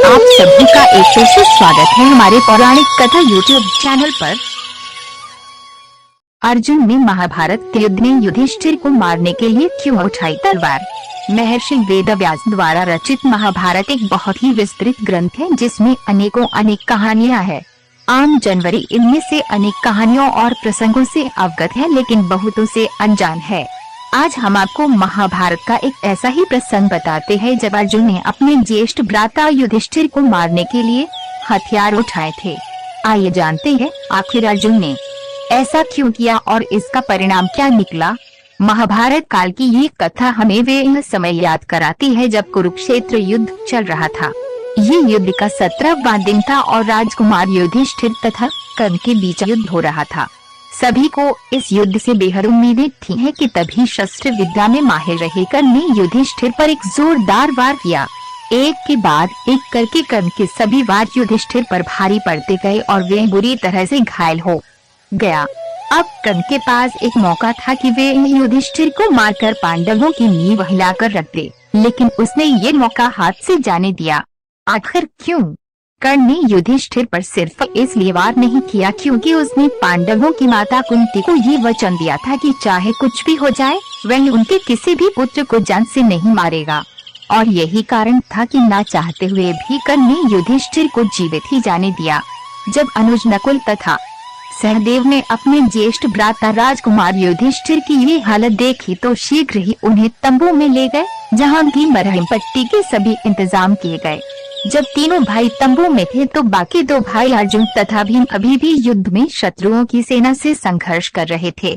आप सभी का एक फिर से स्वागत है हमारे पौराणिक कथा यूट्यूब चैनल पर। अर्जुन ने महाभारत के युद्ध में युधिष्ठिर को मारने के लिए क्यों उठाई तलवार। महर्षि वेदव्यास द्वारा रचित महाभारत एक बहुत ही विस्तृत ग्रंथ है जिसमें अनेक कहानियां हैं। आम जनवरी इनमें से अनेक कहानियों और प्रसंगों से अवगत है लेकिन बहुतों से अनजान है। आज हम आपको महाभारत का एक ऐसा ही प्रसंग बताते हैं जब अर्जुन ने अपने ज्येष्ठ भ्राता युधिष्ठिर को मारने के लिए हथियार उठाए थे। आइए जानते हैं आखिर अर्जुन ने ऐसा क्यों किया और इसका परिणाम क्या निकला। महाभारत काल की ये कथा हमें वे समय याद कराती है जब कुरुक्षेत्र युद्ध चल रहा था। ये युद्ध का 17वां दिन था और राजकुमार युधिष्ठिर तथा कर्ण के बीच युद्ध हो रहा था। सभी को इस युद्ध से बेहद उम्मीदें थी है कि तभी शस्त्र विद्या में माहिर रहे कर्ण ने युधिष्ठिर पर एक जोरदार वार किया। एक के बाद एक करके कर्ण के सभी वार युधिष्ठिर पर भारी पड़ते गए और वे बुरी तरह से घायल हो गया। अब कर्ण के पास एक मौका था कि वे युधिष्ठिर को मारकर पांडवों की नींव हिलाकर रख दे, लेकिन उसने ये मौका हाथ से जाने दिया। आखिर क्यों? कर्ण ने युधिष्ठिर पर सिर्फ इसलिए वार नहीं किया क्योंकि उसने पांडवों की माता कुंती को ये वचन दिया था कि चाहे कुछ भी हो जाए वह उनके किसी भी पुत्र को जान से नहीं मारेगा। और यही कारण था कि ना चाहते हुए भी कर्ण ने युधिष्ठिर को जीवित ही जाने दिया। जब अनुज नकुल तथा सहदेव ने अपने ज्येष्ठ भ्राता राजकुमार युधिष्ठिर की ये हालत देखी तो शीघ्र ही उन्हें तंबू में ले गए जहाँ उनकी मरहम पट्टी के सभी इंतजाम किए गए। जब तीनों भाई तंबू में थे तो बाकी दो भाई अर्जुन तथा भीम अभी भी युद्ध में शत्रुओं की सेना से संघर्ष कर रहे थे।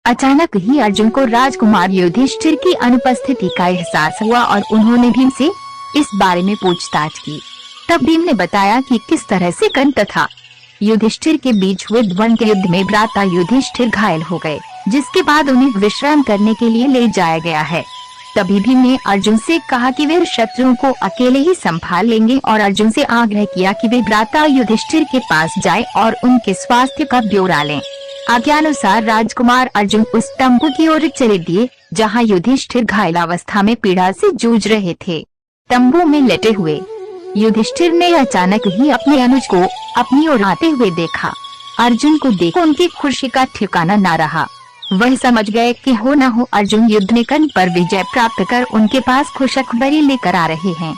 अचानक ही अर्जुन को राजकुमार युधिष्ठिर की अनुपस्थिति का एहसास हुआ और उन्होंने भीम से इस बारे में पूछताछ की। तब भीम ने बताया कि किस तरह से कर्ण तथा युधिष्ठिर के बीच हुए द्वंद्व के युद्ध में भ्राता युधिष्ठिर घायल हो गए, जिसके बाद उन्हें विश्राम करने के लिए ले जाया गया है। तभी भीम ने अर्जुन से कहा कि वे शत्रुओं को अकेले ही संभाल लेंगे और अर्जुन से आग्रह किया कि वे भ्राता युधिष्ठिर के पास जाएं और उनके स्वास्थ्य का ब्यौरा लें। आज्ञानुसार राजकुमार अर्जुन उस तंबू की ओर चले दिए जहां युधिष्ठिर घायल अवस्था में पीड़ा से जूझ रहे थे। तंबू में लेटे हुए युधिष्ठिर ने अचानक ही अपने अनुज को अपनी ओर आते हुए देखा। अर्जुन को देख उनकी खुशी का ठिकाना न रहा। वह समझ गए कि हो न हो अर्जुन युद्ध में कर्ण पर विजय प्राप्त कर उनके पास खुशखबरी लेकर आ रहे हैं।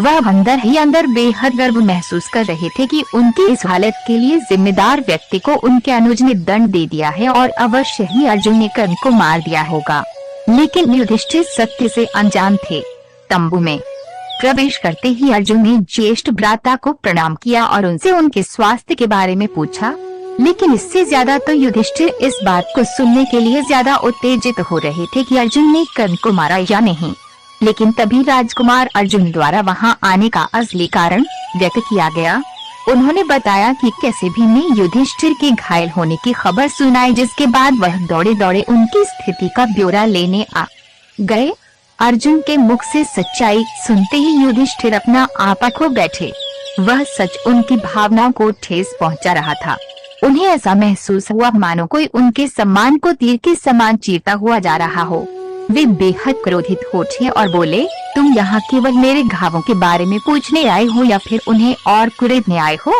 वह अंदर ही अंदर बेहद गर्व महसूस कर रहे थे कि उनकी इस हालत के लिए जिम्मेदार व्यक्ति को उनके अनुज ने दंड दे दिया है और अवश्य ही अर्जुन ने कर्ण को मार दिया होगा। लेकिन युधिष्ठिर सत्य से अनजान थे। तंबू में प्रवेश करते ही अर्जुन ने ज्येष्ठ भ्राता को प्रणाम किया और उनसे उनके स्वास्थ्य के बारे में पूछा। लेकिन इससे ज्यादा तो युधिष्ठिर इस बात को सुनने के लिए ज्यादा उत्तेजित हो रहे थे कि अर्जुन ने कर्ण को मारा या नहीं। लेकिन तभी राजकुमार अर्जुन द्वारा वहां आने का असली कारण व्यक्त किया गया। उन्होंने बताया कि कैसे भीम ने युधिष्ठिर के घायल होने की खबर सुनाई, जिसके बाद वह दौड़े दौड़े उनकी स्थिति का ब्यौरा लेने आ गए। अर्जुन के मुख से सच्चाई सुनते ही युधिष्ठिर अपना आपा खो बैठे। वह सच उनकी भावनाओं को ठेस पहुंचा रहा था। उन्हें ऐसा महसूस हुआ मानो कोई उनके सम्मान को तीर के समान चीरता हुआ जा रहा हो। वे बेहद क्रोधित हो उठे और बोले, तुम यहाँ केवल मेरे घावों के बारे में पूछने आए हो या फिर उन्हें और कुरेदने आए हो?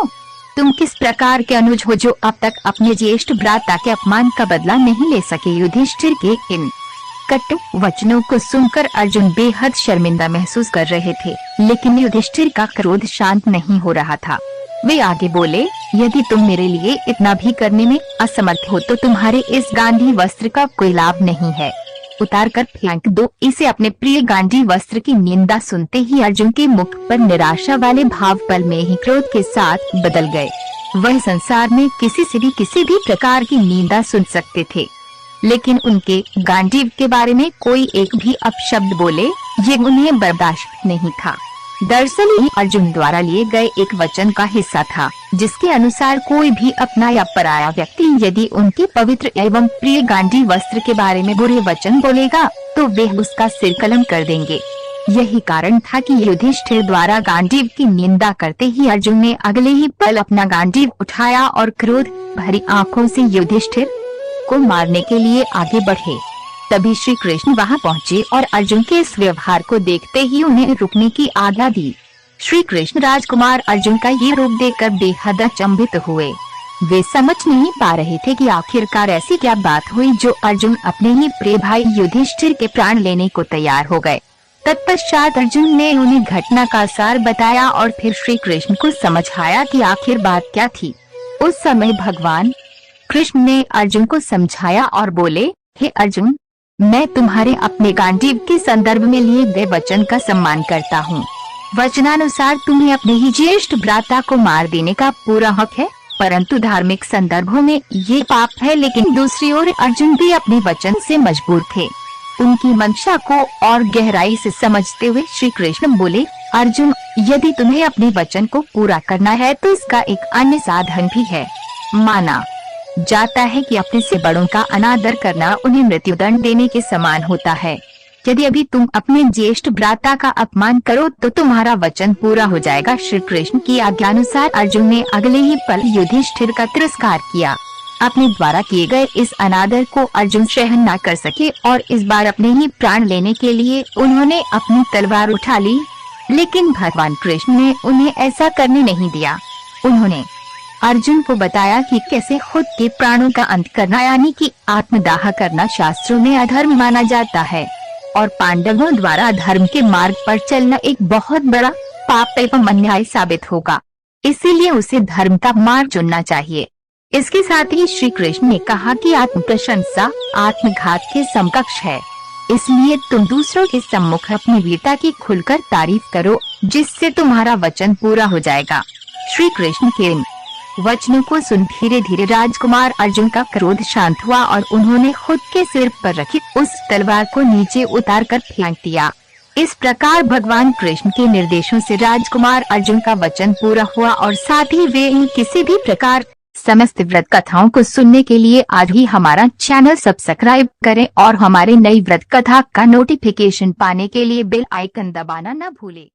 तुम किस प्रकार के अनुज हो जो अब तक अपने ज्येष्ठ भ्राता के अपमान का बदला नहीं ले सके? युधिष्ठिर के इन कटु वचनों को सुनकर अर्जुन बेहद शर्मिंदा महसूस कर रहे थे, लेकिन युधिष्ठिर का क्रोध शांत नहीं हो रहा था। वे आगे बोले, यदि तुम मेरे लिए इतना भी करने में असमर्थ हो तो तुम्हारे इस गांधी वस्त्र का कोई लाभ नहीं है। उतार कर फेंक दो इसे। अपने प्रिय गांधी वस्त्र की निंदा सुनते ही अर्जुन के मुख पर निराशा वाले भाव पल में ही क्रोध के साथ बदल गए। वह संसार में किसी से भी किसी भी प्रकार की निंदा सुन सकते थे, लेकिन उनके गांडीव के बारे में कोई एक भी अपशब्द बोले ये उन्हें बर्दाश्त नहीं था। दरअसल ये अर्जुन द्वारा लिए गए एक वचन का हिस्सा था, जिसके अनुसार कोई भी अपना या पराया व्यक्ति यदि उनके पवित्र एवं प्रिय गांधी वस्त्र के बारे में बुरे वचन बोलेगा तो वे उसका सिर कलम कर देंगे। यही कारण था कि युधिष्ठिर द्वारा गांडीव की निंदा करते ही अर्जुन ने अगले ही पल अपना गांडीव उठाया और क्रोध भरी आंखों से युधिष्ठिर को मारने के लिए आगे बढ़े। तभी श्री कृष्ण वहां पहुँचे और अर्जुन के इस व्यवहार को देखते ही उन्हें रुकने की आज्ञा दी। श्री कृष्ण राजकुमार अर्जुन का ये रूप देखकर बेहद अचंभित हुए। वे समझ नहीं पा रहे थे कि आखिरकार ऐसी क्या बात हुई जो अर्जुन अपने ही प्रिय भाई युधिष्ठिर के प्राण लेने को तैयार हो गए। तत्पश्चात अर्जुन ने उन्हें घटना का सार बताया और फिर श्री कृष्ण को समझाया कि आखिर बात क्या थी। उस समय भगवान कृष्ण ने अर्जुन को समझाया और बोले, हे अर्जुन, मैं तुम्हारे अपने गांडीव के संदर्भ में लिए गए वचन का सम्मान करता हूँ। वचनानुसार तुम्हें अपने ही ज्येष्ठ भ्राता को मार देने का पूरा हक है, परंतु धार्मिक संदर्भों में ये पाप है। लेकिन दूसरी ओर अर्जुन भी अपने वचन से मजबूर थे। उनकी मंशा को और गहराई से समझते हुए श्री कृष्ण बोले, अर्जुन, यदि तुम्हें अपने वचन को पूरा करना है तो इसका एक अन्य साधन भी है। माना जाता है कि अपने से बड़ों का अनादर करना उन्हें मृत्युदंड देने के समान होता है। यदि अभी तुम अपने ज्येष्ठ भ्राता का अपमान करो तो तुम्हारा वचन पूरा हो जाएगा। श्री कृष्ण की आज्ञानुसार अर्जुन ने अगले ही पल युधिष्ठिर का तिरस्कार किया। अपने द्वारा किए गए इस अनादर को अर्जुन सहन न कर सके और इस बार अपने ही प्राण लेने के लिए उन्होंने अपनी तलवार उठा ली। लेकिन भगवान कृष्ण ने उन्हें ऐसा करने नहीं दिया। उन्होंने अर्जुन को बताया कि कैसे खुद के प्राणों का अंत करना यानी कि आत्मदाह करना शास्त्रों में अधर्म माना जाता है और पांडवों द्वारा धर्म के मार्ग पर चलना एक बहुत बड़ा पाप एवं अन्याय साबित होगा। इसीलिए उसे धर्म का मार्ग चुनना चाहिए। इसके साथ ही श्री कृष्ण ने कहा कि आत्म प्रशंसा आत्मघात के समकक्ष है। इसलिए तुम दूसरों के सम्मुख अपनी वीरता की खुलकर तारीफ करो, जिससे तुम्हारा वचन पूरा हो जाएगा। श्री कृष्ण के इन वचनों को सुन धीरे धीरे राजकुमार अर्जुन का क्रोध शांत हुआ और उन्होंने खुद के सिर पर रखी उस तलवार को नीचे उतारकर फेंक दिया। इस प्रकार भगवान कृष्ण के निर्देशों से राजकुमार अर्जुन का वचन पूरा हुआ और साथ ही वे किसी भी प्रकार समस्त व्रत कथाओं को सुनने के लिए आज ही हमारा चैनल सब्सक्राइब करें और हमारे नई व्रत कथा का नोटिफिकेशन पाने के लिए बेल आइकन दबाना न भूलें।